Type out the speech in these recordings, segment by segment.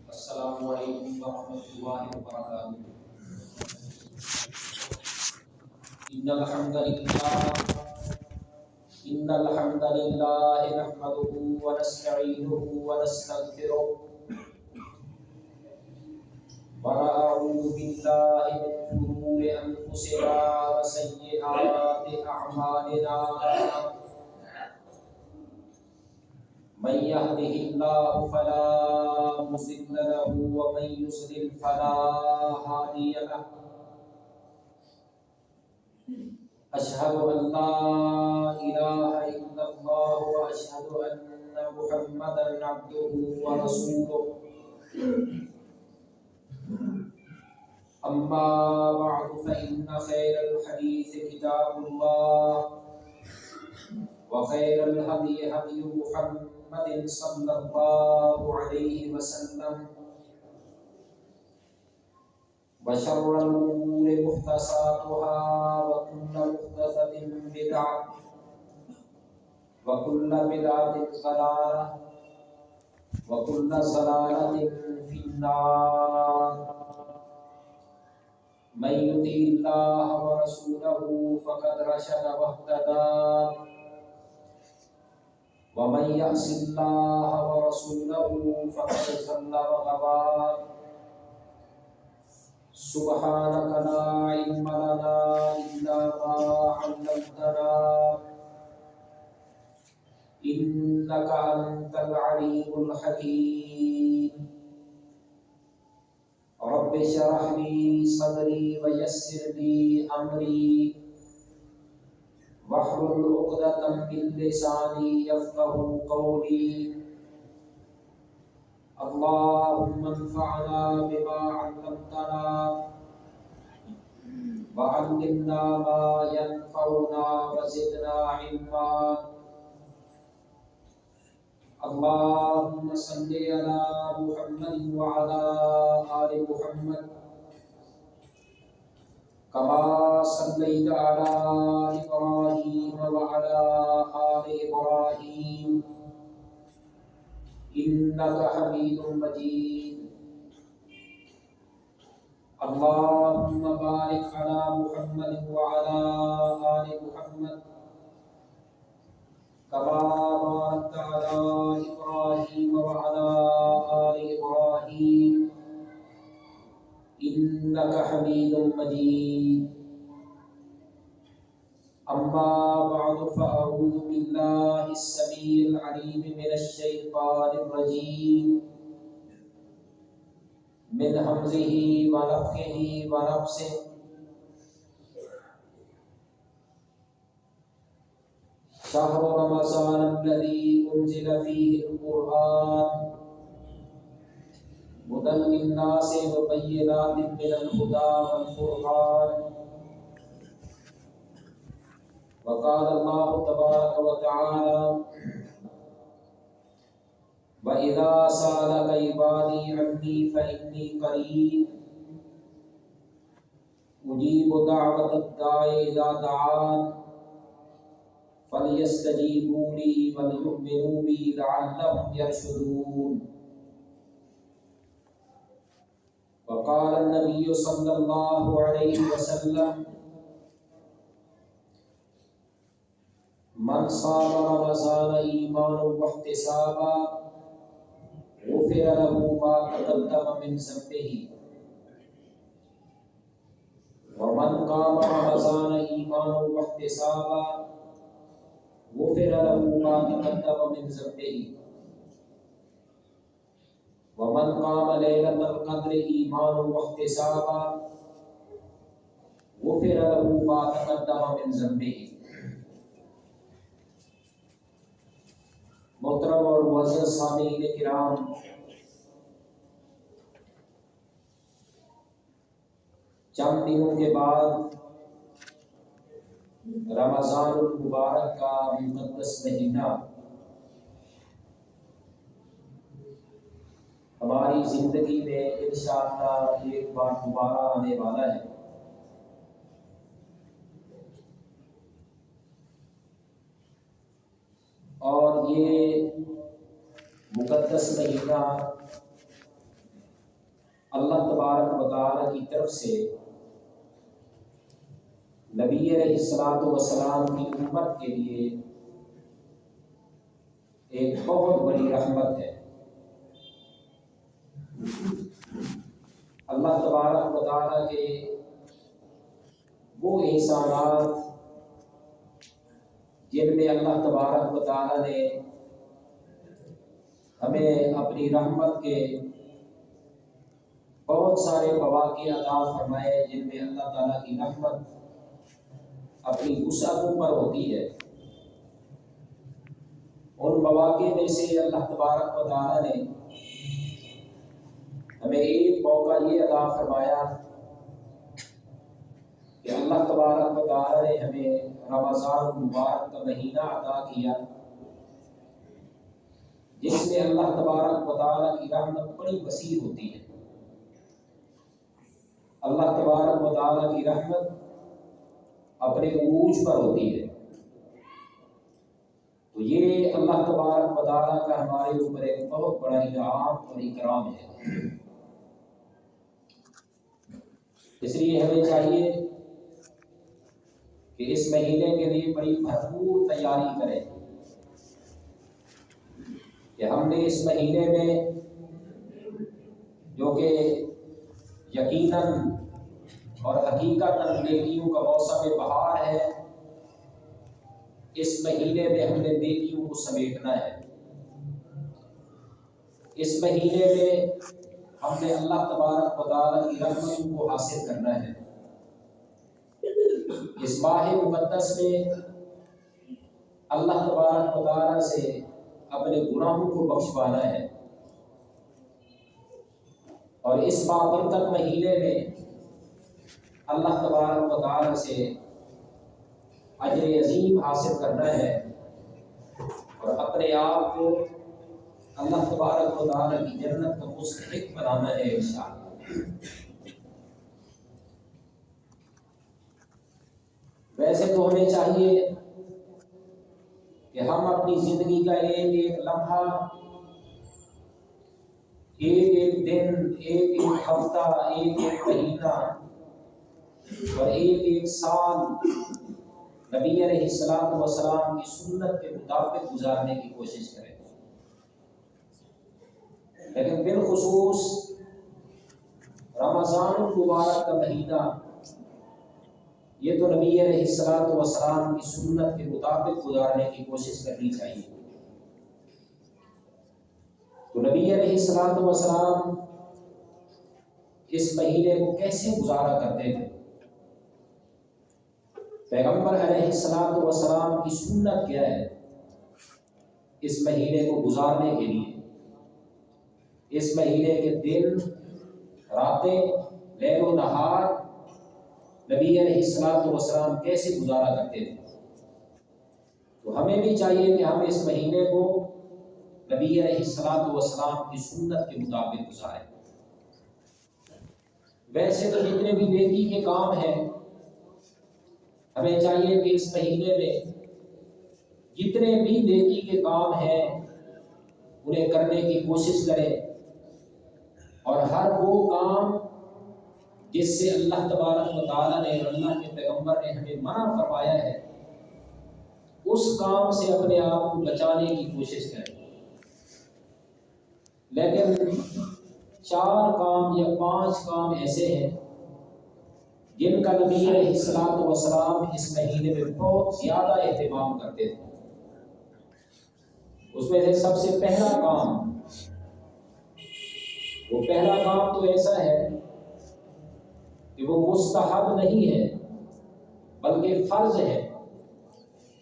السلام علیکم ورحمۃ اللہ وبرکاتہ۔ ان الحمد للہ نحمده ونستعینه ونستغفره ونعوذ باللہ من شرور انفسنا وسیئات اعمالنا، من يهده الله فلا مضل له ومن يضلل فلا هادي له، أشهد أن لا إله إلا الله وأشهد أن محمدا عبده ورسوله، أما بعد فإن خير الحديث كتاب الله وخير الهدي هدي محمد صلى الله عليه وسلم، وشر الأمور محدثاتها وكل محدثة بدعة وكل بدعة ضلالة وكل ضلالة في النار۔ من يطع الله ورسوله فقد رشد واهتدى، ومن يعص الله ورسوله فقد ضل وغوى۔ سبحانك لا علم لنا إلا ما علمتنا إنك أنت العليم الحكيم۔ رب اشرح لي صدري ويسر لي أمري واحلل عقدة من لساني يفقهوا قولي۔ اللهم انفعنا بما علمتنا وعلمنا ما ينفعنا وزدنا علما۔ اللهم صل على محمد وعلى آل محمد كما صليت على إبراهيم وعلى آل إبراهيم إنك حميد مجيد۔ اللهم بارك على محمد وعلى آل محمد كما باركت على إبراهيم وعلى آل إبراهيم إنك حميد مجيد۔ أما بعد فأعوذ بالله السميع العليم من الشيطان الرجيم من همزه ونفخه ونفسه۔ شهر رمضان الذي أنزل فيه القرآن هدى للناس وبينات من الهدى والفرقان۔ وقال الله تبارك وتعالى: وَإِذَا سَأَلَكَ عِبَادِي عَنِّي فَإِنِّي قَرِيبٌ أُجِيبُ دَعْوَةَ الدَّاعِ إِذَا دَعَانِ فَلْيَسْتَجِيبُوا لِي وَلْيُؤْمِنُوا بِي لَعَلَّهُمْ يَرْشُدُونَ۔ وقال النبي صلى الله عليه وسلم: من صام رمضان إيمانا واحتسابا غفر له ما تقدم من ذنبه، ومن قام رمضان إيمانا واحتسابا غفر له ما تقدم من ذنبه، ومن قام ليلة القدر إيمانا واحتسابا غفر له ما تقدم من ذنبه۔ محترم اور معزز سامعین کرام، چند دنوں کے بعد رمضان المبارک کا مقدس مہینہ ہماری زندگی میں انشاءاللہ ایک بار دوبارہ آنے والا ہے۔ اور یہ مقدس مہینہ اللہ تبارک و تعالیٰ کی طرف سے نبی علیہ الصلوۃ والسلام کی امت کے لیے ایک بہت بڑی رحمت ہے۔ اللہ تبارک و تعالیٰ کے وہ احسانات جن میں اللہ تبارک و تعالیٰ نے ہمیں اپنی رحمت کے بہت سارے مواقع عطا فرمائے، جن میں اللہ تعالیٰ کی رحمت اپنی وسعتوں پر ہوتی ہے۔ ان مواقع میں سے اللہ تبارک و تعالیٰ نے ہمیں ایک موقع یہ عطا فرمایا کہ اللہ تبارک و تعالیٰ نے ہمیں رمضان المبارک کا مہینہ عطا کیا، جس میں اللہ تبارک و تعالیٰ کی رحمت بڑی وسیع ہوتی ہے۔ اللہ تبارک و تعالیٰ کی رحمت اپنے عروج پر ہوتی ہے، تو یہ اللہ تبارک و تعالیٰ کا ہمارے اوپر ایک بہت بڑا انعام اور اکرام ہے۔ اس لیے ہمیں چاہیے کہ اس مہینے کے لیے بڑی بھرپور تیاری کریں کہ ہم نے اس مہینے میں، جو کہ یقیناً اور حقیقتاً نیکیوں کا موسم بہار ہے، اس مہینے میں ہم نے نیکیوں کو سمیٹنا ہے۔ اس مہینے میں ہم نے اللہ تبارک و تعالیٰ کی رحمتوں کو حاصل کرنا ہے۔ اس ماہ مقدس میں اللہ تبارک و تعالیٰ سے اپنے گناہوں کو بخشوانا ہے، اور اس بابرکت مہینے میں اللہ تبارک و تعالیٰ سے اجر عظیم حاصل کرنا ہے، اور اپنے آپ کو اللہ تبارک و تعالیٰ کی جنت کا مستحق بنانا ہے انشاءاللہ۔ ویسے تو ہمیں چاہیے کہ ہم اپنی زندگی کا ایک ایک لمحہ، ایک ایک دن، ایک ایک ہفتہ، ایک ایک مہینہ اور ایک ایک سال نبی علیہ الصلوۃ والسلام کی سنت کے مطابق گزارنے کی کوشش کریں، لیکن بالخصوص رمضان المبارک کا مہینہ، یہ تو نبی علیہ الصلوۃ والسلام کی سنت کے مطابق گزارنے کی کوشش کرنی چاہیے۔ تو نبی علیہ الصلوۃ والسلام اس مہینے کو کیسے گزارا کرتے تھے؟ پیغمبر علیہ الصلوۃ والسلام کی سنت کیا ہے اس مہینے کو گزارنے کے لیے؟ اس مہینے کے دن، راتیں، لیل و نہار نبی علیہ الصلوۃ والسلام کیسے گزارا کرتے تھے؟ تو ہمیں بھی چاہیے کہ ہم اس مہینے کو نبی علیہ الصلوۃ والسلام کی سنت کے مطابق گزاریں۔ ویسے تو جتنے بھی نیکی کے کام ہیں، ہمیں چاہیے کہ اس مہینے میں جتنے بھی نیکی کے کام ہیں انہیں کرنے کی کوشش کریں، اور ہر وہ کام جس سے اللہ تبارک و تعالیٰ نے اور اللہ کے پیغمبر نے ہمیں منع فرمایا ہے، اس کام سے اپنے آپ کو بچانے کی کوشش کریں۔ لیکن 4 کام یا 5 کام ایسے ہیں جن کا نبی علیہ الصلوۃ والسلام اس مہینے میں بہت زیادہ اہتمام کرتے تھے۔ اس میں سے سب سے پہلا کام، وہ پہلا کام تو ایسا ہے کہ وہ مستحب نہیں ہے بلکہ فرض ہے،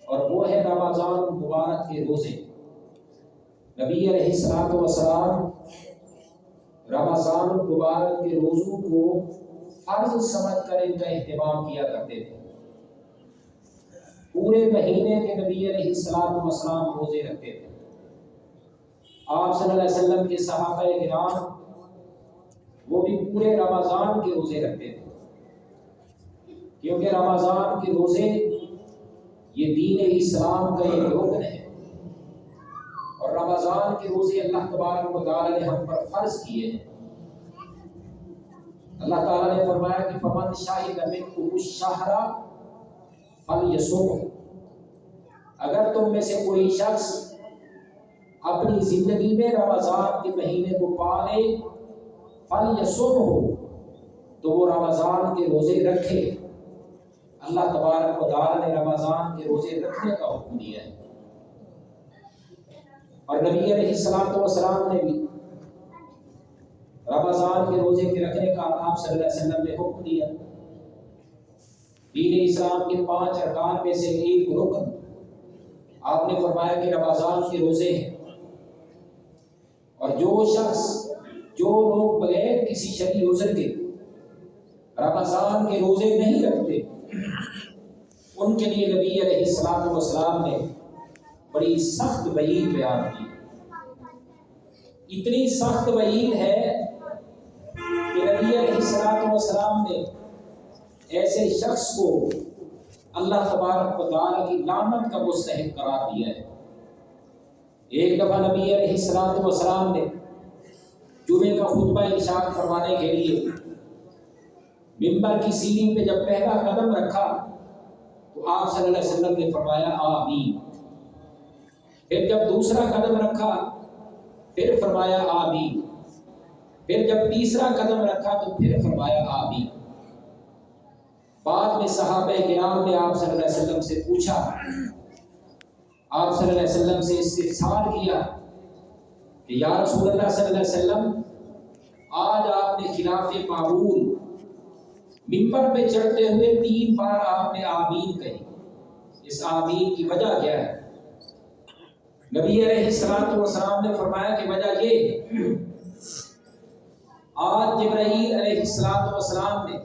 اور وہ ہے رمضان المبارک کے روزے۔ نبی علیہ الصلوۃ والسلام رمضان المبارک کے روزوں کو فرض سمجھ کر ان کا اہتمام کیا کرتے تھے۔ پورے مہینے کے نبی علیہ الصلوۃ والسلام روزے رکھتے تھے۔ آپ صلی اللہ علیہ وسلم کے صحابہ کرام وہ بھی پورے رمضان کے روزے رکھتے تھے، کیونکہ رمضان کے روزے یہ دین اسلام کا ایک رکن ہے، اور رمضان کے روزے اللہ تبارک و تعالیٰ نے ہم پر فرض کیے ہیں۔ اللہ تعالیٰ نے فرمایا کہ فمن شاہد منکم الشہر فلیصمہ، اگر تم میں سے کوئی شخص اپنی زندگی میں رمضان کے مہینے کو پالے فلیصمہ، تو وہ رمضان کے روزے رکھے۔ اللہ تبارک و تعالیٰ نے رمضان کے روزے رکھنے کا حکم دیا ہے، اور نبی علیہ الصلوۃ والسلام نے بھی رمضان کے روزے کے رکھنے کا آپ صلی اللہ علیہ وسلم نے حکم دیا۔ دین اسلام کے 5 ارکان میں سے ایک رکن آپ نے فرمایا کہ رمضان کے روزے ہیں، اور جو لوگ بغیر کسی شرعی عذر کے رمضان کے روزے نہیں رکھتے، ان کے لیے نبی علیہ الصلوۃ والسلام نے بڑی سخت وعید بیان کی۔ اتنی سخت وعید ہے کہ نبی علیہ الصلوۃ والسلام نے ایسے شخص کو اللہ تبارک و تعالیٰ کی لعنت کا مستحق قرار دیا ہے۔ ایک دفعہ نبی علیہ الصلوۃ والسلام نے جمعے کا خطبہ ارشاد فرمانے کے لیے منبر کی سیڑھی پہ جب پہلا قدم رکھا تو آپ صلی اللہ علیہ وسلم نے فرمایا آمین۔ پھر جب دوسرا قدم رکھا پھر فرمایا آمین۔ پھر جب تیسرا قدم رکھا تو پھر فرمایا آمین۔ بعد میں صحابہ کرام نے آپ صلی اللہ علیہ وسلم سے پوچھا، آپ صلی اللہ علیہ وسلم سے استفسار کیا کہ یا رسول اللہ صلی اللہ علیہ وسلم، آج آپ نے خلاف معمول منبر پہ چڑھتے ہوئے 3 بار آپ نے آمین کہی، اس آمین کی وجہ کیا ہے؟ نبی علیہ الصلوۃ والسلام نے فرمایا کہ وجہ یہ، آج جبرائیل علیہ السلام نے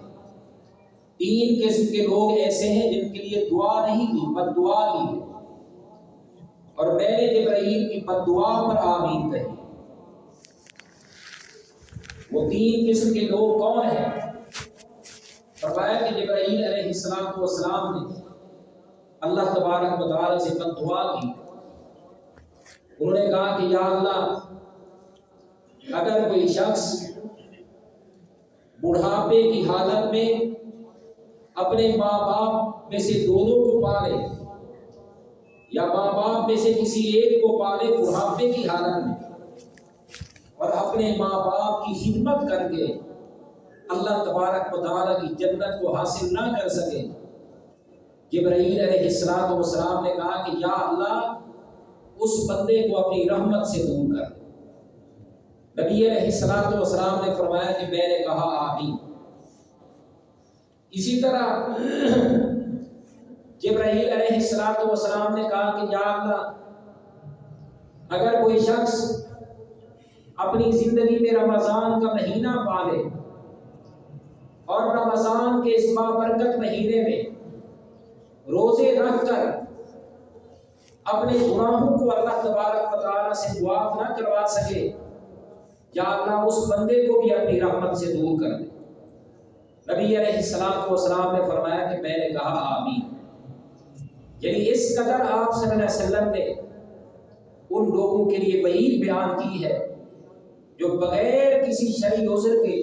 3 قسم کے لوگ ایسے ہیں جن کے لیے دعا نہیں کی، بد دعا کی ہے، اور میں نے جبرائیل کی بد دعا پر آمین کہی۔ وہ 3 قسم کے لوگ کون ہیں؟ فرمایا کہ جبرائیل علیہ السلام نے اللہ تبارک و تعالیٰ سے بد دعا کی۔ انہوں نے کہا کہ یا اللہ، اگر کوئی شخص بڑھاپے کی حالت میں اپنے ماں باپ میں سے دونوں کو پالے، یا ماں باپ میں سے کسی ایک کو پالے بڑھاپے کی حالت میں، اور اپنے ماں باپ کی خدمت کر کے اللہ تبارک و تعالیٰ کی جنت کو حاصل نہ کر سکے، جبرائیل علیہ السلام نے کہا کہ یا اللہ، اس بندے کو اپنی رحمت سے دور کر۔ نبی علیہ السلام نے فرمایا کہ میں نے کہا آمین۔ اسی طرح جبرائیل علیہ السلام نے کہا کہ یا اللہ، اگر کوئی شخص اپنی زندگی میں رمضان کا مہینہ پالے اور رمضان کے اس بابرکت مہینے میں روزے رکھ کر اپنے گناہوں کو اللہ تبارک و تعالیٰ سے معاف نہ کروا سکے، یا اللہ اس بندے کو بھی اپنی رحمت سے دور کر دے۔ نبی علیہ السلام نے فرمایا کہ میں نے کہا آمین۔ یعنی اس قدر آپ صلی اللہ علیہ وسلم نے ان لوگوں کے لیے وعید بیان کی ہے جو بغیر کسی شرعی عذر کے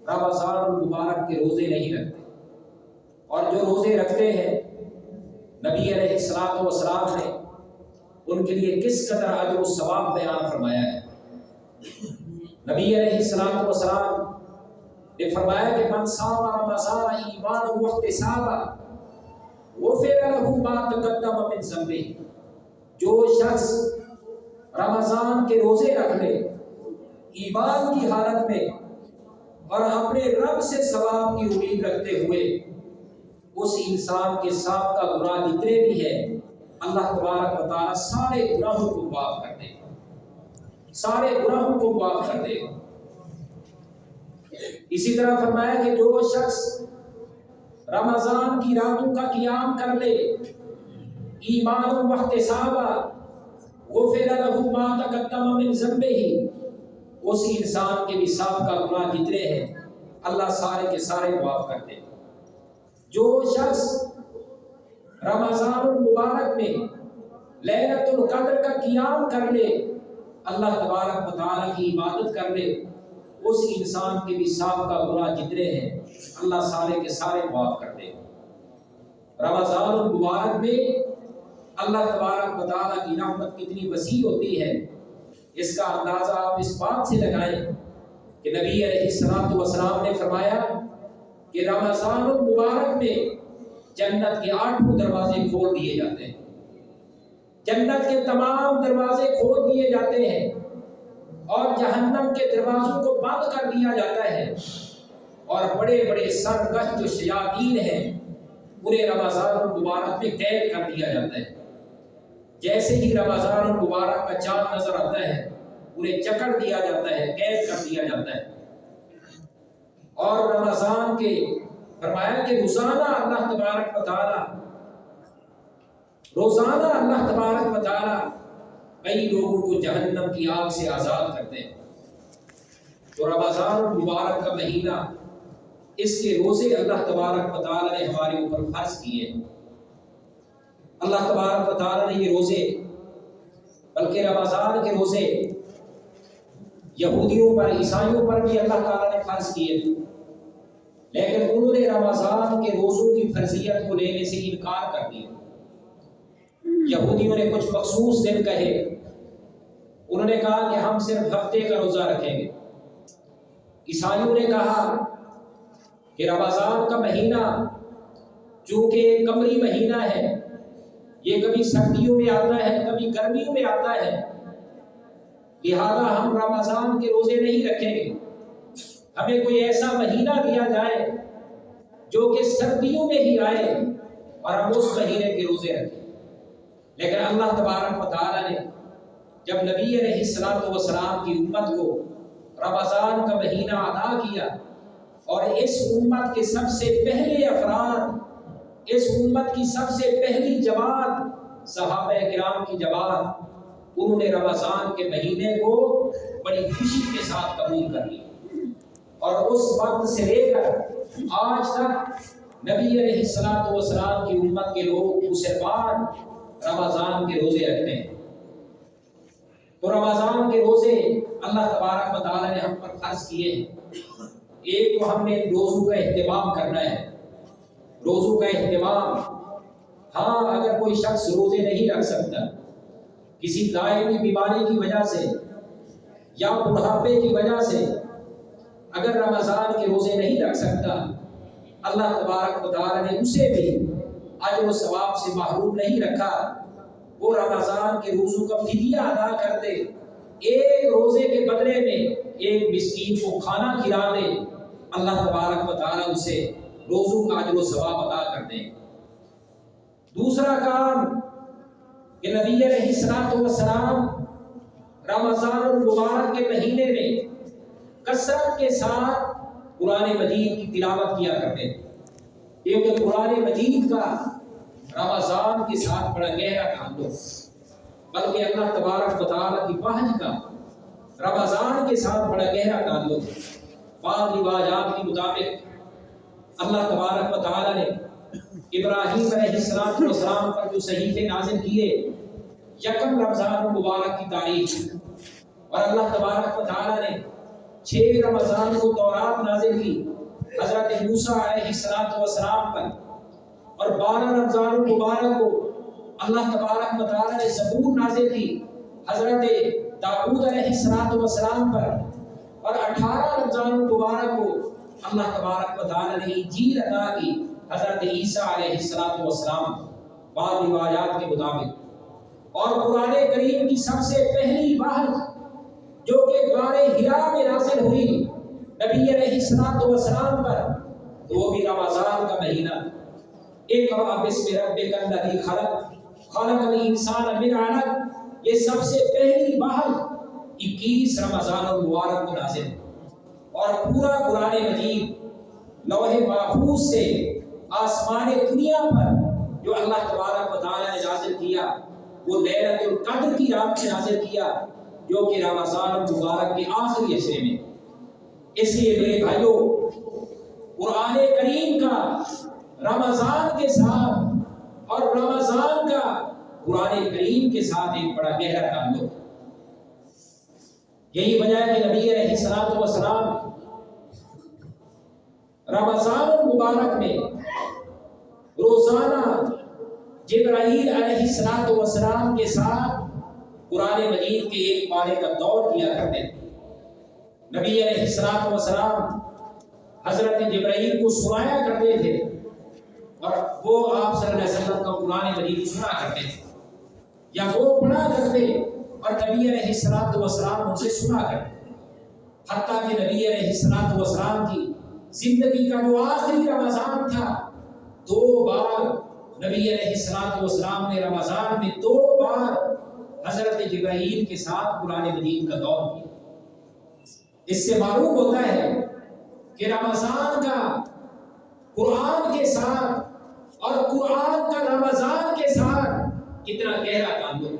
رمضان المبارک کے روزے نہیں رکھتے، اور جو روزے رکھتے ہیں نبی علیہ السلام نے ان کے لیے کس قدر اجر و ثواب بیان فرمایا ہے۔ نبی علیہ السلام نے فرمایا کہ من صام رمضان ایمانا واحتسابا غفر له ما تقدم من ذنبہ، جو شخص رمضان کے روزے رکھ لے ایمان کی حالت میں اور اپنے رب سے ثواب کی امید رکھتے ہوئے، اس انسان کے سابقہ گناہ جتنے بھی ہیں اللہ تبارک و تعالیٰ سارے گناہوں کو معاف کر دے گا، سارے گناہوں کو معاف کر دے گا۔ اسی طرح فرمایا کہ جو شخص رمضان کی راتوں کا قیام کر لے ایمان و احتسابا غفر له ما تقدم من ذنبہ، اس انسان کے بھی سابقہ گناہ جتنے ہیں اللہ سارے کے سارے معاف کر دے گا۔ جو شخص رمضان المبارک میں لیلۃ القدر کا قیام کر لے، اللہ تبارک و تعالیٰ کی عبادت کر لے، اس انسان کے بھی سابقہ گناہ جتنے ہیں اللہ سارے کے سارے معاف کر دے. رمضان المبارک میں اللہ تبارک و تعالیٰ کی رحمت کتنی وسیع ہوتی ہے، اس کا اندازہ آپ اس بات سے لگائیں کہ نبی علیہ الصلوۃ والسلام نے فرمایا کہ رمضان المبارک میں جنت کے 8 دروازے کھول دیے جاتے ہیں، جنت کے تمام دروازے کھول دیے جاتے ہیں اور جہنم کے دروازوں کو بند کر دیا جاتا ہے، اور بڑے بڑے سرکش جو شیاطین ہیں انہیں رمضان المبارک میں قید کر دیا جاتا ہے. جیسے ہی رمضان المبارک کا چاند نظر آتا ہے انہیں جکڑ دیا جاتا ہے، قید کر دیا جاتا ہے. اور رمضان کے فرمایا کہ روزانہ اللہ تبارک و تعالی کئی لوگوں کو جہنم کی آگ سے آزاد کرتے ہیں. تو رمضان المبارک کا مہینہ، اس کے روزے اللہ تبارک و تعالی نے ہمارے اوپر فرض کیے. اللہ تبارک و تعالی نے یہ روزے، بلکہ رمضان کے روزے یہودیوں پر، عیسائیوں پر بھی اللہ تعالی نے فرض کیے، لیکن انہوں نے رمضان کے روزوں کی فرضیت کو لینے سے انکار کر دیا. یہودیوں نے کچھ مخصوص دن کہے، انہوں نے کہا کہ ہم صرف ہفتے کا روزہ رکھیں گے. عیسائیوں نے کہا کہ رمضان کا مہینہ چونکہ قمری مہینہ ہے، یہ کبھی سردیوں میں آتا ہے کبھی گرمیوں میں آتا ہے، لہذا ہم رمضان کے روزے نہیں رکھیں گے. ہمیں کوئی ایسا مہینہ دیا جائے جو کہ سردیوں میں ہی آئے اور ہم اس مہینے کے روزے رکھیں. لیکن اللہ تبارک و تعالیٰ نے جب نبی علیہ الصلوۃ والسلام کی امت کو رمضان کا مہینہ عطا کیا، اور اس امت کے سب سے پہلے افراد، اس امت کی سب سے پہلی جماعت صحابہ کرام کی جماعت، انہوں نے رمضان کے مہینے کو بڑی خوشی کے ساتھ قبول کر لیا. اور اس وقت سے لے کر آج تک نبی علیہ الصلوۃ والسلام کی امت کے لوگ مسلمان رمضان کے روزے رکھتے ہیں. تو رمضان کے روزے اللہ تبارک و تعالی نے ہم پر فرض کیے ہیں. ایک تو ہم نے روزوں کا اہتمام کرنا ہے، روزوں کا اہتمام. ہاں، اگر کوئی شخص روزے نہیں رکھ سکتا کسی دائمی بیماری کی وجہ سے یا بڑھاپے کی وجہ سے، اگر رمضان کے روزے نہیں رکھ سکتا، اللہ تبارک و تعالی نے اسے بھی اجر و ثواب سے محروم نہیں رکھا. وہ رمضان کے روزوں کا فدیہ ادا کر دے، ایک روزے کے بدلے میں ایک مسکین کو کھانا کھلا دے، اللہ تبارک و تعالی اسے روزوں کا اجر و ثواب عطا کر دے. دوسرا کام کہ نبی علیہ الصلوۃ والسلام رمضان المبارک کے مہینے میں کثرت کے ساتھ قرآن مجید کی تلاوت کیا کرتے تھے، کیونکہ قرآن مجید کا رمضان کے ساتھ بڑا گہرا تعلق، بلکہ اللہ تبارک و تعالیٰ کی وحی کا رمضان کے ساتھ بڑا گہرا تعلق. بعض روایات کے مطابق اللہ تبارک و تعالیٰ نے ابراہیم علیہ السلام پر جو صحیفے نازل کیے یکم رمضان المبارک کی تاریخ، اور اللہ تبارک و تعالیٰ نے 6 رمضان کو تورات نازل کی حضرت موسیٰ علیہ السلام پر، اور 12 رمضان المبارک کو اللہ تبارک و تعالیٰ نے زبور نازل کی حضرت داؤد علیہ السلام پر، اور 18 رمضان المبارک کو اللہ تبارک و تعالیٰ نے انجیل عطا کی حضرت عیسیٰ علیہ السلام بعض روایات کے مطابق. اور قرآن کریم کی سب سے پہلی وحی جو کہ غار حرا میں نازل ہوئی نبی علیہ السلام پر، تو وہ بھی رمضان کا مہینہ. اقرأ باسم ربک الذی خلق الانسان من علق، یہ سب سے پہلی وحی 21 رمضان المبارک کو نازل، اور پورا قرآن مجید لوح محفوظ سے آسمان دنیا پر جو اللہ تبارک و تعالیٰ نے نازل کیا وہ لیلۃ القدر کی رات میں نازل کیا، جو کہ رمضان المبارک کے آخری عشرے میں. اس لیے میرے بھائیوں، قرآن کریم کا رمضان کے ساتھ اور رمضان کا قرآن کریم کے ساتھ ایک بڑا گہرا تعلق. یہی وجہ ہے کہ نبی علیہ الصلوۃ والسلام رمضان المبارک میں روزانہ جبرائیل علیہ الصلوۃ والسلام کے ساتھ قرآن مجید کے ایک پارے کا دور کیا کرتے تھے۔ نبی علیہ الصلوۃ والسلام حضرت جبرائیل کو سنایا کرتے تھے اور وہ آپ صلی اللہ علیہ وسلم کا قرآن مجید سنا کرتے تھے، یا وہ پڑھا کرتے اور نبی علیہ الصلوۃ والسلام ان سے سنا کرتے، حتیٰ کہ نبی علیہ الصلوۃ والسلام کی زندگی کا جو آخری رمضان تھا، 2 بار نبی علیہ الصلوۃ والسلام نے رمضان میں 2 بار حضرت جبرائیل کے ساتھ قرآن مجید کا دور کیا۔ اس سے معلوم ہوتا ہے کہ رمضان کا قرآن کے ساتھ اور قرآن کا رمضان کے ساتھ کتنا گہرا تعلق ہے۔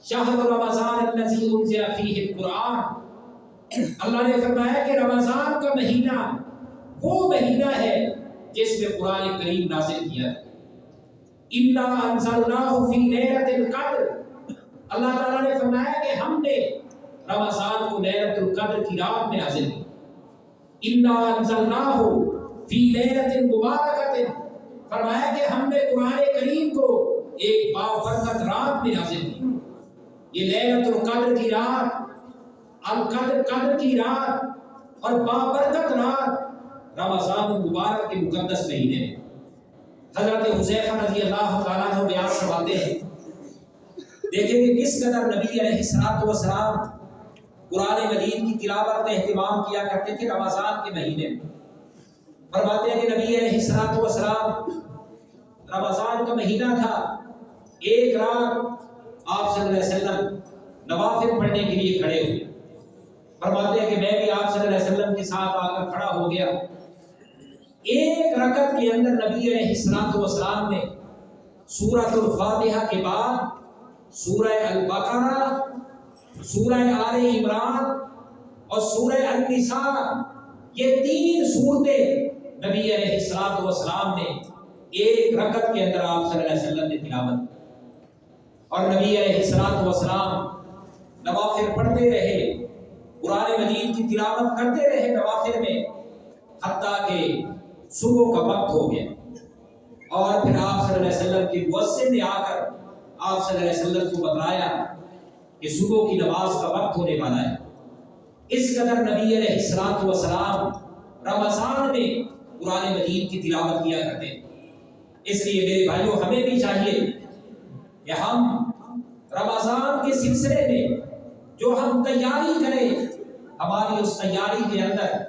شہر رمضان الذی انزل فیہ القرآن، اللہ نے فرمایا کہ رمضان کا مہینہ وہ مہینہ ہے جس میں قرآن کریم نازل کیا ہے۔ اِنَّا أَنزَلْنَاهُ فِي لَيْلَةِ الْقَدْرِ، اللہ تعالیٰ نے فرمایا کہ ہم نے رمضان کو لیلۃ القدر کی رات میں نازل کیا۔ اِنَّا أَنزَلْنَاهُ فِي لَيْلَةٍ مُبَارَكَةٍ، فرمایا کہ ہم نے قرآن کریم کو ایک بابرکت رات میں نازل کیا۔ یہ لیلۃ القدر کی رات، قدر کی رات اور بابرکت رات رمضان المبارک کے مقدس مہینے میں۔ حضرت حذیفہ رضی اللہ تعالیٰ عنہ بیان فرماتے ہیں، دیکھیں کہ کس قدر نبی علیہ الصلوۃ والسلام قرآن مجید کی تلاوت کا اہتمام کیا کرتے تھے رمضان کے مہینے میں۔ فرماتے ہیں کہ نبی علیہ الصلوۃ والسلام رمضان کا مہینہ تھا، ایک رات آپ صلی اللہ علیہ وسلم نوافل پڑھنے کے لیے کھڑے ہوئے۔ فرماتے ہیں کہ میں بھی آپ صلی اللہ علیہ وسلم کے ساتھ آ کر کھڑا ہو گیا۔ ایک رکعت کے اندر نبی علیہ الصلوۃ والسلام نے سورۃ الفاتحہ کے بعد سورہ البقرہ، سورہ آل عمران اور سورہ النساء، یہ 3 صورتیں نبی علیہ الصلوۃ والسلام نے ایک رکعت کے اندر آپ صلی اللہ علیہ وسلم نے تلاوت کی۔ اور نبی علیہ الصلوۃ والسلام نوافل پڑھتے رہے، قرآن مجید کی تلاوت کرتے رہے نوافل میں، حتیٰ کہ صبح کا وقت ہو گیا۔ اور پھر آپ صلی اللہ علیہ وسلم کے مؤذن نے آ کر آپ صلی اللہ علیہ وسلم کو بتایا کہ صبح کی نماز کا وقت ہونے والا ہے۔ اس قدر نبی علیہ الصلوۃ والسلام رمضان میں قرآن مجید کی تلاوت کیا کرتے ہیں۔ اس لیے میرے بھائیوں، ہمیں بھی چاہیے کہ ہم رمضان کے سلسلے میں جو ہم تیاری کریں، ہماری اس تیاری کے اندر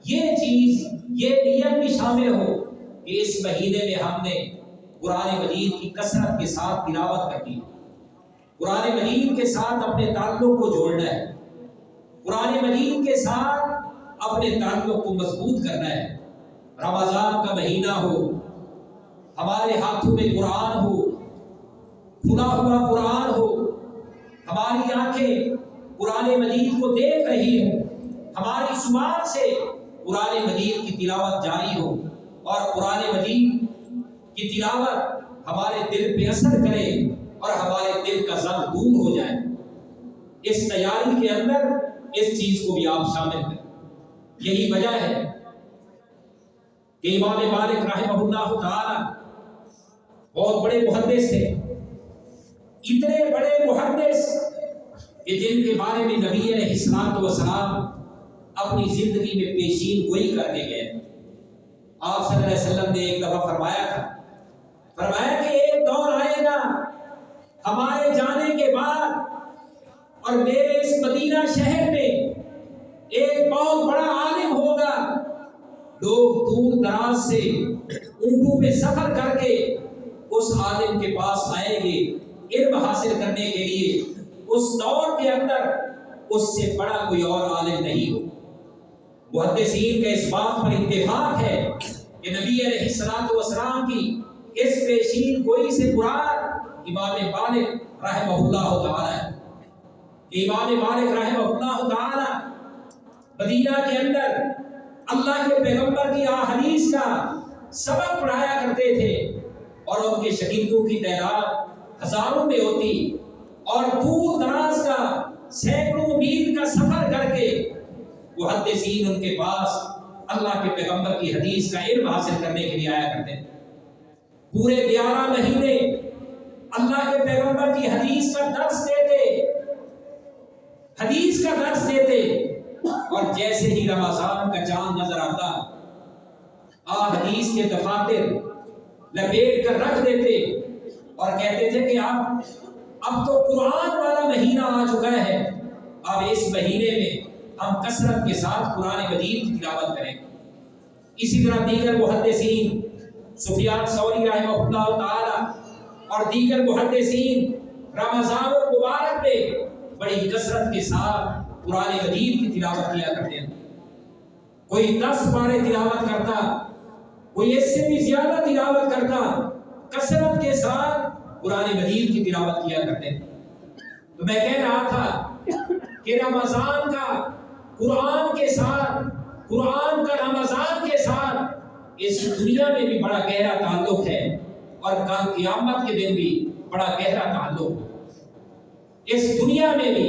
یہ چیز، یہ نیت بھی شامل ہو کہ اس مہینے میں ہم نے قرآن مجید کی کثرت کے ساتھ تلاوت کرنی ہے، قرآن مجید کے ساتھ اپنے تعلق کو جوڑنا ہے، قرآن مجید کے ساتھ اپنے تعلق کو مضبوط کرنا ہے۔ رمضان کا مہینہ ہو، ہمارے ہاتھوں میں قرآن ہو، کھلا ہوا قرآن ہو، ہماری آنکھیں قرآن مجید کو دیکھ رہی ہوں، ہماری زبان سے قرآن مجید کی تلاوت جاری ہو، اور قرآن مجید کی تلاوت ہمارے دل پہ اثر کرے اور ہمارے دل کا غم دور ہو جائے۔ اس تیاری کے اندر اس چیز کو بھی آپ شامل کریں۔ یہی وجہ ہے کہ امام مالک رحمہ اللہ تعالی بہت بڑے محدث تھے، اتنے بڑے محدث کہ جن کے بارے میں نبی علیہ الصلوۃ والسلام اپنی زندگی میں پیشین گوئی کر کے گئے۔ آپ صلی اللہ علیہ وسلم نے ایک دفعہ فرمایا تھا، فرمایا کہ ایک دور آئے گا ہمارے جانے کے بعد اور میرے اس مدینہ شہر میں ایک بہت بڑا عالم ہوگا، لوگ دور دراز سے اونٹوں پہ سفر کر کے اس عالم کے پاس آئیں گے علم حاصل کرنے کے لیے۔ اس دور کے اندر اس سے بڑا کوئی اور عالم نہیں ہو۔ محدثین کا اس بات پر اتفاق ہے کہ نبی علیہ الصلوۃ والسلام کی اس پیشین گوئی سے مراد امام مالک رحمہ اللہ تعالی ہے۔ امام مالک رحمہ اللہ تعالی مدینہ کے اندر اللہ کے پیغمبر کی احادیث کا سبق پڑھایا کرتے تھے، اور ان کے شاگردوں کی تعداد ہزاروں میں ہوتی، اور دور دراز کا سینکڑوں میل کا سفر کر کے محدثین ان کے پاس اللہ کے پیغمبر کی حدیث کا علم حاصل کرنے کے لیے آیا کرتے ہیں۔ پورے 11 مہینے اللہ کے پیغمبر کی حدیث کا درس دیتے اور جیسے ہی رمضان کا چاند نظر آتا حدیث کے دفاتر لپیٹ کر رکھ دیتے اور کہتے تھے کہ اب تو قرآن والا مہینہ آ چکا ہے، اب اس مہینے میں ہم کثرت کے ساتھ قرآن مجید کی تلاوت کریں۔ اسی طرح دیگر محدثین سفیان ثوری رحمہ اللہ تعالی اور دیگر محدثین رمضان المبارک میں بڑی کثرت کے ساتھ قرآن مجید کی تلاوت کیا کرتے ہیں۔ کوئی 10 پارے تلاوت کرتا، کوئی اس سے بھی زیادہ تلاوت کرتا، کثرت کے ساتھ قرآن مجید کی تلاوت کیا کرتے ہیں۔ تو میں کہہ رہا تھا کہ رمضان کا قرآن کے ساتھ، قرآن کا رمضان کے ساتھ اس دنیا میں بھی بڑا گہرا تعلق ہے اور کل قیامت کے دن بھی بڑا گہرا تعلق ہے۔ اس دنیا میں بھی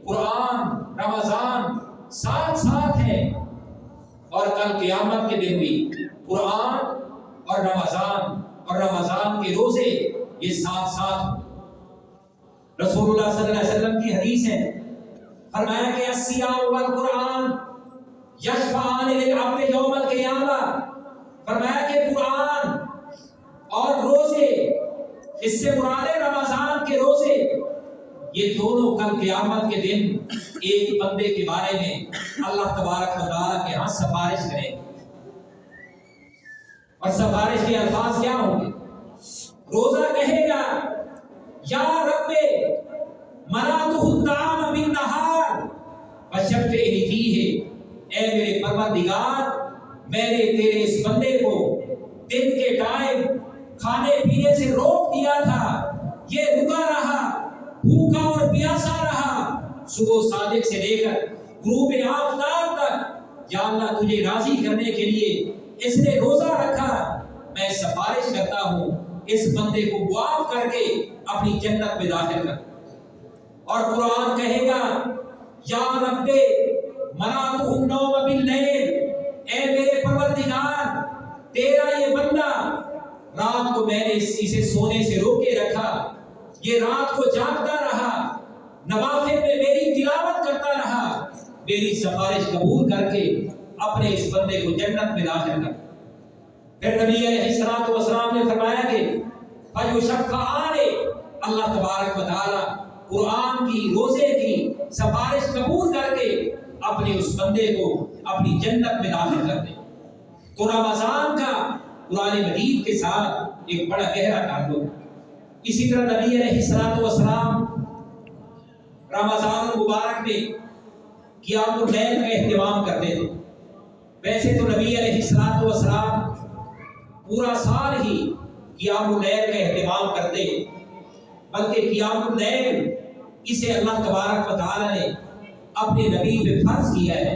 قرآن رمضان ساتھ ہے اور کل قیامت کے دن بھی قرآن اور رمضان کے روزے یہ ساتھ۔ رسول اللہ صلی اللہ علیہ وسلم کی حدیث ہے، فرمایا کہ الصیام والقرآن یشفعان للعبد یوم القیامہ، فرمایا کہ قرآن اور روزے، اس سے مراد ہے رمضان کے روزے، یہ دونوں کل قیامت کے دن ایک بندے کے بارے میں اللہ تبارک و تعالیٰ کے ہاں سفارش کریں گے۔ اور سفارش کے الفاظ کیا ہوں گے؟ روزہ کہے گا یا رب منعتہ الطعام بالنہار فشفعہ فیہ، اے میرے پروردگار میں نے تیرے اس بندے کو دن کے ٹائم کھانے پینے سے روک دیا تھا، یہ رکا رہا، بھوکا اور پیاسا رہا، صبح صادق سے لے کر غروب آفتاب تک، یا اللہ تجھے راضی کرنے کے لیے اس نے روزہ رکھا، میں سفارش کرتا ہوں اس بندے کو معاف کر کے اپنی جنت میں داخل کر۔ اور قرآن کہے گا یا رب منعتہ النوم باللیل، اے میرے پروردگار تیرا یہ بندہ رات کو میں نے اسے سونے سے روکے رکھا، یہ رات کو جاگتا رہا، نوافل میں میری تلاوت کرتا رہا، میری سفارش قبول کر کے اپنے اس بندے کو جنت میں داخل کر۔ پھر نبی علیہ الصلوۃ والسلام نے فرمایا کہ فیشفعان، اللہ تبارک و تعالی قرآن کی روزے کی سفارش قبول کر کے اپنے اس بندے کو اپنی جنت میں داخل کر دے۔ تو رمضان کا قرآن مجید کے ساتھ ایک بڑا گہرا تعلق۔ اسی طرح نبی علیہ الصلوۃ والسلام رمضان المبارک میں قیام اللیل کا اہتمام کرتے تھے۔ ویسے تو نبی علیہ الصلوۃ والسلام پورا سال ہی قیام اللیل کا اہتمام کرتے، بلکہ قیام اللیل اسے اللہ تبارک و تعالی نے اپنے نبی پہ فرض کیا ہے،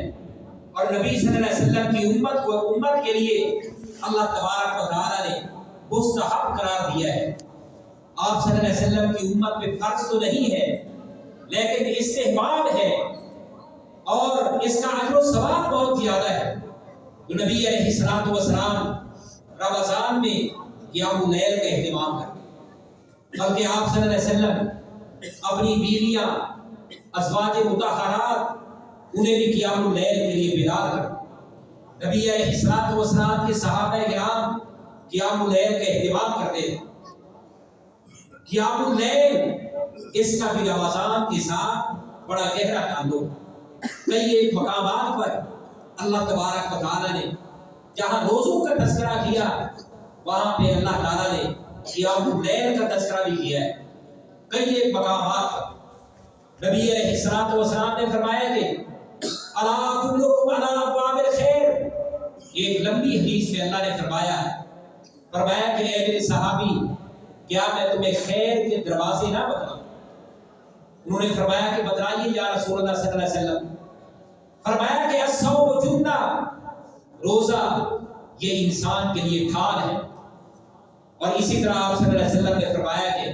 اور نبی صلی اللہ علیہ وسلم کی امت کے لیے اللہ تبارک و تعالی نے مستحب قرار دیا ہے۔ آپ صلی اللہ علیہ وسلم کی امت پہ فرض تو نہیں ہے، لیکن استحباب ہے اور اس کا اجر و ثواب بہت زیادہ ہے۔ تو نبی علیہ الصلوۃ والسلام رمضان میں قیام اللیل کا اہتمام کرتے، بلکہ آپ صلی اللہ علیہ وسلم اپنی بیویاں ازواج مطہرات انہیں بھی قیام اللیل کے لیے بیدار کرتے۔ نبی علیہ الصلوۃ والسلام کے صحابہ کرام قیام اللیل کا اہتمام کرتے تھے۔ قیام اللیل اس کا بھی رمضان کے ساتھ بڑا گہرا تعلق۔ کئی ایک مقامات پر اللہ تبارک و تعالی نے جہاں روزوں کا تذکرہ کیا، وہاں پہ اللہ تعالیٰ نے قیام اللیل کا تذکرہ بھی کیا ہے۔ کئی ایک مقامات پر نبی علیہ الصلوۃ والسلام نے فرمایا کہ الا ادلکم علی ابواب الخیر، ایک لمبی حدیث میں اللہ نے فرمایا کہ اے میرے صحابی کیا میں تمہیں خیر کے دروازے نہ بتاؤں؟ انہوں نے فرمایا کہ بتائیے یا رسول اللہ صلی اللہ علیہ وسلم۔ فرمایا کہ الصوم جنہ، روزہ یہ انسان کے لیے ڈھال ہے۔ اور اسی طرح آپ صلی اللہ علیہ وسلم نے فرمایا کہ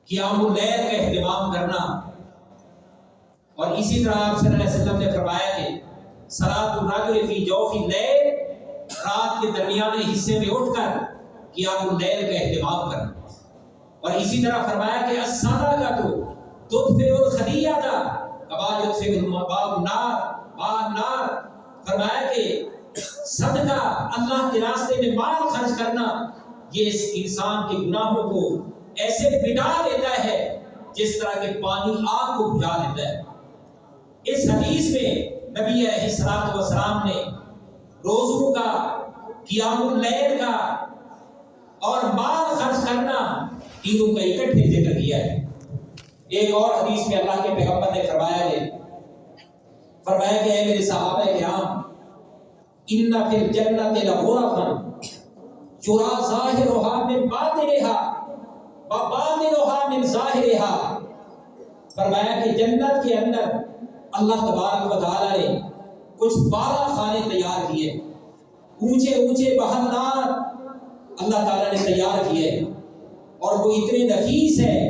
قیام اللیل کا اہتمام کرنا اور اسی طرح آپ صلی اللہ علیہ وسلم نے فرمایا کہ صلاۃ الرجل فی جوف اللیل، رات کے درمیانے حصے میں اٹھ کر قیام اللیل کا اہتمام کرنا. اور اسی طرح فرمایا کہ الصدقۃ تطفئ الخطیئۃ کما یطفئ الماء النار. فرمایا کہ صدقہ اللہ کے راستے میں مال خرچ کرنا یہ اس انسان کے گناہوں کو ایسے مٹا دیتا ہے جس طرح کہ پانی آگ کو بجھا دیتا ہے. اس حدیث میں نبی علیہ الصلوۃ والسلام نے روزوں کا، قیام اللیل کا اور مال خرچ کرنا تینوں کا اکٹھے ذکر کیا ہے. ایک اور حدیث میں اللہ کے پیغمبر نے فرمایا کہ اے میرے صحابہ کرام، ان فی الجنۃ لغرفا یری ظاہرها من باطنها وباطنها من ظاہرها. فرمایا کہ جنت کے اندر اللہ تبارک و تعالی نے کچھ 12 خانے تیار کیے، اونچے اونچے بہادار اللہ تعالی نے تیار کیے، اور وہ اتنے نفیس ہیں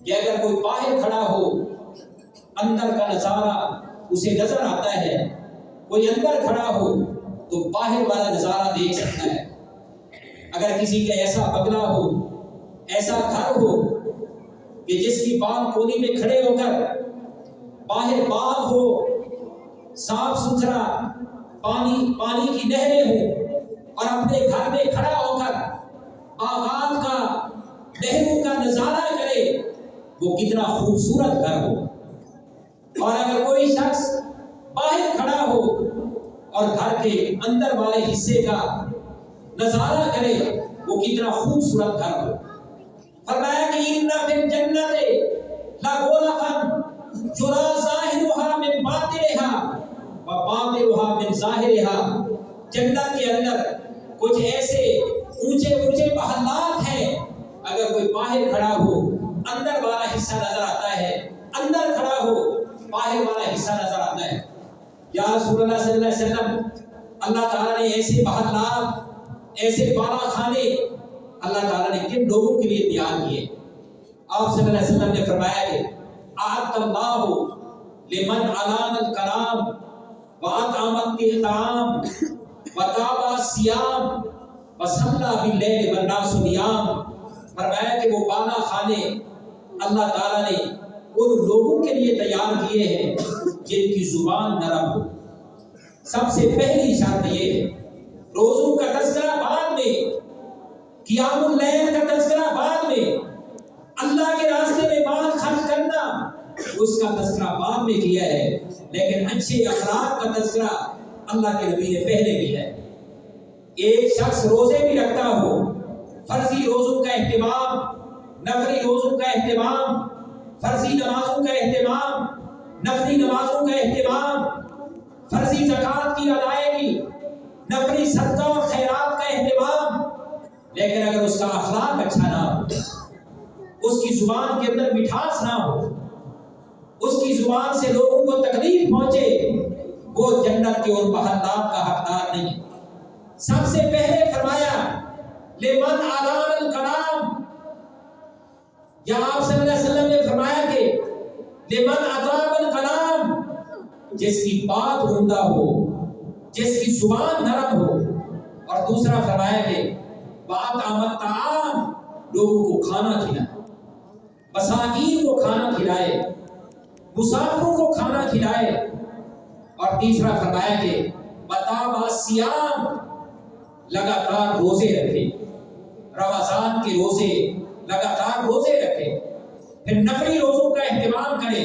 کہ اگر کوئی باہر کھڑا ہو اندر کا نظارہ اسے نظر آتا ہے، کوئی اندر کھڑا ہو تو باہر والا نظارہ دیکھ سکتا ہے. اگر کسی کا ایسا بنگلہ ہو، ایسا گھر ہو کہ جس کی بالکونی میں کھڑے ہو کر باہر باغ ہو، صاف ستھرا پانی کی نہریں ہوں، اور اپنے گھر میں کھڑا ہو کر باغات کا، نہروں کا نظارہ کرے، وہ کتنا خوبصورت گھر ہو. اور اگر کوئی شخص باہر کھڑا ہو اور گھر کے اندر والے حصے کا نظارہ کرے، وہ کتنا خوبصورت گھر ہو. فرمایا کہ ان فی الجنۃ لغرفا یری ظاہرها من باطنها وباطنها من ظاہرها. جنت کے اندر کچھ ایسے اونچے اونچے محلات ہیں، اگر کوئی باہر کھڑا ہو اندر والا حصہ نظر آتا ہے، اندر کھڑا ہو باہر والا حصہ نظر آتا ہے. یا رسول اللہ صلی اللہ علیہ وسلم، اللہ تعالیٰ نے ایسے محلات، ایسے 12 خانے اللہ تعالیٰ نے کن لوگوں کے لیے تیار کیے؟ آپ صلی اللہ علیہ وسلم نے فرمایا کہ اعد اللہ لمن علان الکلام واطعم الطعام وتابع الصیام وصلی باللیل والناس نیام. فرمایا کہ وہ 12 خانے اللہ تعالیٰ نے ان لوگوں کے لیے تیار کیے ہیں جن کی زبان نرم ہو. سب سے پہلی شرط یہ ہے، روزوں کا تذکرہ بعد میں، قیام اللیل کا تذکرہ بعد میں، اللہ کے راستے میں مال خرچ کرنا اس کا تذکرہ بعد میں کیا ہے، لیکن اچھے اخلاق کا تذکرہ اللہ کے نبی نے پہلے کیا ہے. ایک شخص روزے بھی رکھتا ہو، فرضی روزوں کا اہتمام، نفلی روزوں کا اہتمام، فرضی نمازوں کا اہتمام، نفلی نمازوں کا اہتمام، فرضی زکوٰۃ کی ادائیگی، نفلی صدقہ اور خیرات کا اہتمام، لیکن اگر اس کا اخلاق اچھا نہ ہو، اس کی زبان کے اندر مٹھاس نہ ہو، اس کی زبان سے لوگوں کو تکلیف پہنچے، وہ جنت کے ان محلات کا حقدار نہیں ہے. سب سے پہلے فرمایا لمن علان الکلام. یا آپ صلی اللہ علیہ وسلم نے فرمایا کہ لمن اطاب الکلام، جس کی بات عمدہ ہو، جس کی زبان نرم ہو. اور دوسرا فرمایا کہ واطعم الطعام، لوگوں کو کھانا کھلائے، مساکین کو کھانا کھلائے، مسافروں کو کھانا کھلائے. اور تیسرا فرمایا کہ وتابع الصیام، لگاتار روزے رکھے، رمضان کے روزے، لگاتار روزے رکھے، پھر نفلی روزوں کا اہتمام کرے.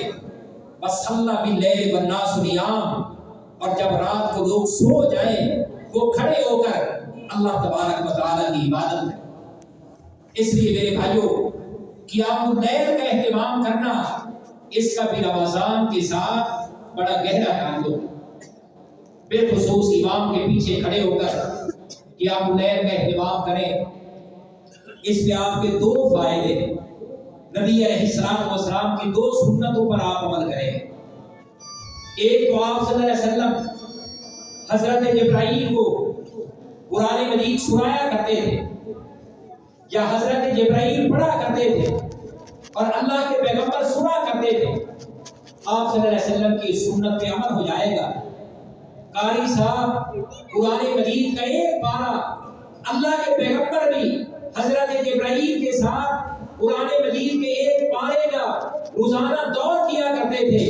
وصلی باللیل والناس نیام، اور جب رات کو لوگ سو جائیں وہ کھڑے ہو کر اللہ تبارک و تعالیٰ کی عبادت کریں. اس لیے میرے بھائیوں، قیام اللیل کا اہتمام کرنا، اس کا بھی رمضان کے ساتھ بڑا گہرا تعلق ہے. بالخصوص امام کے پیچھے کھڑے ہو کر قیام اللیل کا اہتمام کریں. اس میں آپ کے 2 فائدے ہیں. نبی علیہ السلام کی 2 سنتوں پر آپ عمل کریں. ایک تو آپ صلی اللہ علیہ وسلم حضرت جبرائیل کو قرآن مجید سنایا کرتے تھے، یا حضرت جبرائیل پڑھا کرتے تھے اور اللہ کے پیغمبر سنا کرتے تھے. آپ صلی اللہ علیہ وسلم کی سنت پہ عمل ہو جائے گا۔ قاری صاحب قرآن مجید کا ایک پارہ، اللہ کے پیغمبر بھی حضرت جبرائیل کے ساتھ قرآن مجید کے ایک پارے کا روزانہ دور کیا کرتے تھے۔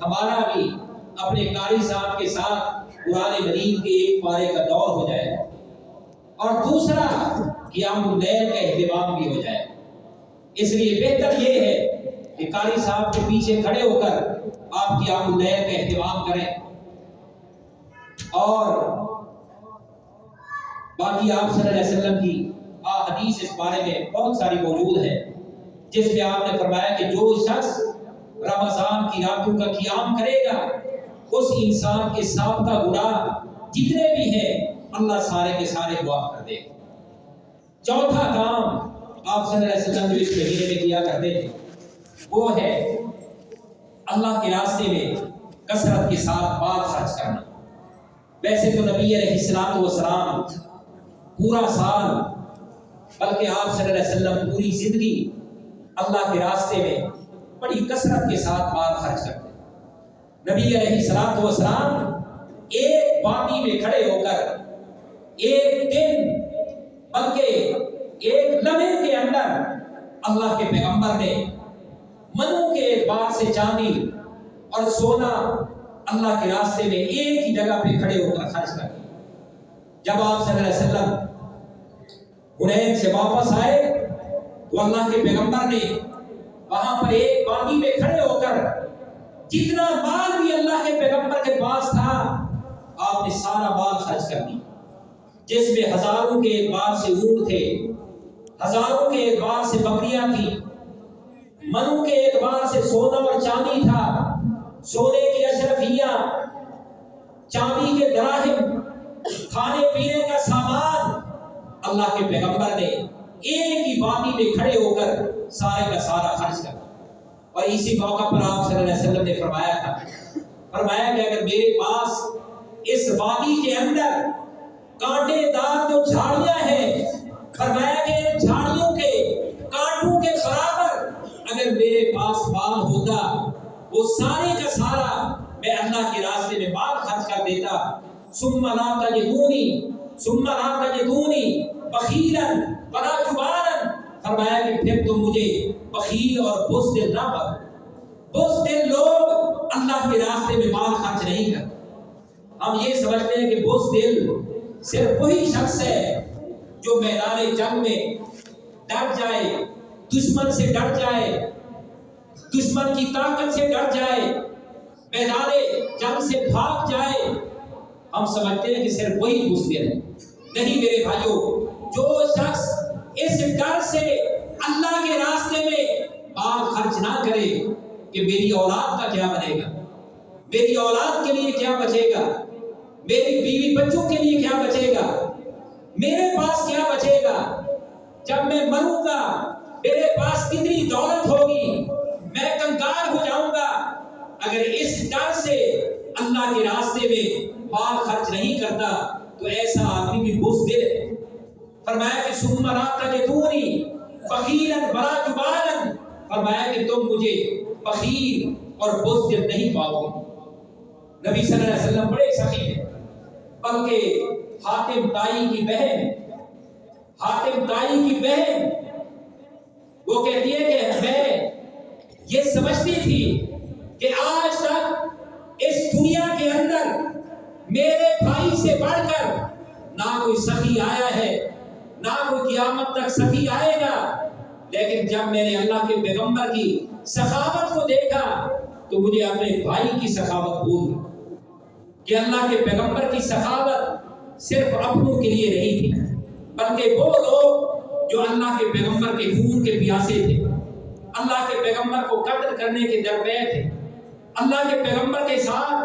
ہمارا بھی اپنے قاری صاحب کے ساتھ قرآن مجید کے ایک پارے کا دور ہو جائے، اور دوسرا قیام اللیل کا اہتمام بھی ہو جائے۔ اس لیے بہتر یہ ہے کہ قاری صاحب کے پیچھے کھڑے ہو کر آپ قیام اللیل کا اہتمام کریں، اور باقی آپ صلی اللہ علیہ وسلم کی حدیث اس بارے میں بہت ساری موجود ہے، جس میں آپ نے فرمایا کہ جو شخص رمضان کی راتوں کا قیام کرے گا اس انسان کے سابقہ گناہ جتنے بھی ہیں اللہ سارے کے سارے معاف کر دے گا۔ چوتھا کام آپ صلی اللہ علیہ وسلم جو اس مہینے میں کیا کرتے تھے وہ ہے اللہ کے راستے میں کثرت کے ساتھ مال خرچ کرنا۔ ویسے تو نبی علیہ الصلوۃ والسلام پورا سال، بلکہ آپ صلی اللہ علیہ وسلم پوری زندگی اللہ کے راستے میں بڑی کثرت کے ساتھ مال خرچ کرتے ہیں۔ نبی علیہ الصلوۃ والسلام ایک وادی میں کھڑے ہو کر ایک دن، بلکہ ایک لمحے کے اندر اللہ کے پیغمبر نے منوں کے اعتبار سے چاندی اور سونا اللہ کے راستے میں ایک ہی جگہ پہ کھڑے ہو کر خرچ کر دیا۔ جب آپ صلی اللہ علیہ وسلم حنین سے واپس آئے تو اللہ کے پیغمبر نے وہاں پر ایک وادی میں کھڑے ہو کر جتنا مال بھی اللہ کے پیغمبر کے پاس تھا آپ نے سارا مال خرچ کر دیا، جس میں ہزاروں کے اعتبار سے اونٹ تھے، ہزاروں کے اعتبار سے بکریاں تھیں، منوں کے اعتبار سے سونا اور چاندی تھا، سونے کی اشرفیاں، چاندی کے دراہم، کھانے پینے کا سامان اللہ کے پیغمبر نے ایک ہی وادی میں کھڑے ہو کر سارے کا سارا خرچ کر۔ اور اسی موقع پر آپ صلی اللہ علیہ وسلم نے فرمایا کہ اگر میرے پاس اس وادی کے اندر کانٹے دار جو جھاڑیاں ہیں، فرمایا کہ ان جھاڑیوں کے کانٹوں کے برابر اگر میرے پاس مال ہوتا وہ سارے کا سارا میں اللہ کے راستے میں مال خرچ کر دیتا۔ ثم لا تجدونی بخیلا ولا جبانا، فرمایا کہ پھر تم مجھے بخیل اور بزدل نہ بنو۔ بزدل لوگ اللہ کے راستے میں مال خرچ نہیں کرتے۔ ہم یہ سمجھتے ہیں کہ بزدل صرف وہی شخص ہے جو میدان جنگ میں ڈر جائے، دشمن سے ڈر جائے، دشمن کی طاقت سے ڈر جائے، میدان جنگ سے بھاگ جائے۔ ہم سمجھتے ہیں کہ صرف وہی بزدل ہے۔ نہیں میرے بھائیوں، جو شخص اس ڈر سے اللہ کے راستے میں مال خرچ نہ کرے کہ میری اولاد کا کیا بنے گا، میری اولاد کے لیے کیا بچے گا، میری بیوی بچوں کے لیے کیا بچے گا، میرے پاس کیا بچے گا، جب میں مروں گا میرے پاس کتنی دولت ہوگی، میں کنگال ہو جاؤں گا، اگر اس ڈر سے اللہ کے راستے میں مال خرچ نہیں کرتا تو ایسا آدمی بھی بزدل ہے۔ فرمایا کہ ثم لا تجدونی بخیلا ولا جبانا، فرمایا کہ تم مجھے بخیل اور بزدل نہیں پاؤ گے۔ نبی صلی اللہ علیہ وسلم بڑے سخی ہیں، بلکہ حاتم طائی کی بہن وہ کہتی ہے کہ میں یہ سمجھتی تھی کہ آج تک اس دنیا کے اندر میرے بھائی سے بڑھ کر نہ کوئی سخی آیا ہے، نہ کوئی قیامت تک سخی آئے گا، لیکن جب میں نے اللہ کے پیغمبر کی سخاوت کو دیکھا تو مجھے اپنے بھائی کی سخاوت بھول گئی کہ اللہ کے پیغمبر کی سخاوت صرف اپنوں کے لیے نہیں تھی، بلکہ وہ لوگ جو اللہ کے پیغمبر کے خون کے پیاسے تھے، اللہ کے پیغمبر کو قتل کرنے کے درپے تھے، اللہ کے پیغمبر کے ساتھ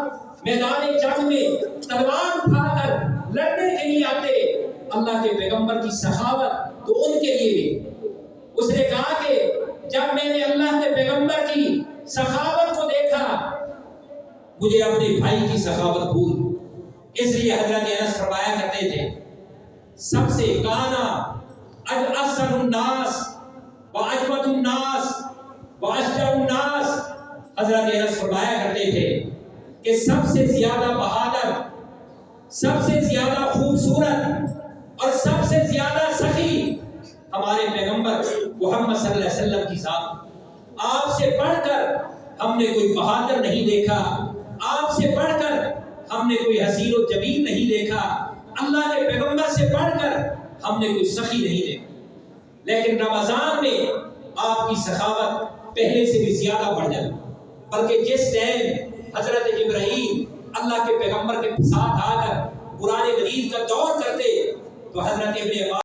میدان جنگ میں تلوار اٹھا کر لڑنے کے لیے آتے، اللہ کے پیغمبر کی سخاوت تو ان کے لیے بھی۔ اس نے کہا کہ جب میں نے اللہ کے پیغمبر کی سخاوت کو دیکھا مجھے اپنے بھائی کی سخاوت بھول۔ اس لیے حضرت انس فرمایا کرتے تھے سب سے کانا احسن الناس واجود الناس واشجع الناس حضرت انس فرمایا کرتے تھے کہ سب سے زیادہ بہادر، سب سے زیادہ خوبصورت اور سب سے زیادہ سخی ہمارے پیغمبر محمد صلی اللہ علیہ وسلم کی ذات۔ آپ سے بڑھ کر ہم نے کوئی بہادر نہیں دیکھا، آپ سے بڑھ کر ہم نے کوئی حسین و جمیل نہیں دیکھا، اللہ کے پیغمبر سے بڑھ کر ہم نے کوئی سخی نہیں دیکھا۔ لیکن رمضان میں آپ کی سخاوت پہلے سے بھی زیادہ بڑھ جاتی، بلکہ جس ٹائم حضرت ابراہیم اللہ کے پیغمبر کے ساتھ آ کر قرآن مجید کا دور کرتے تو حضرت ابن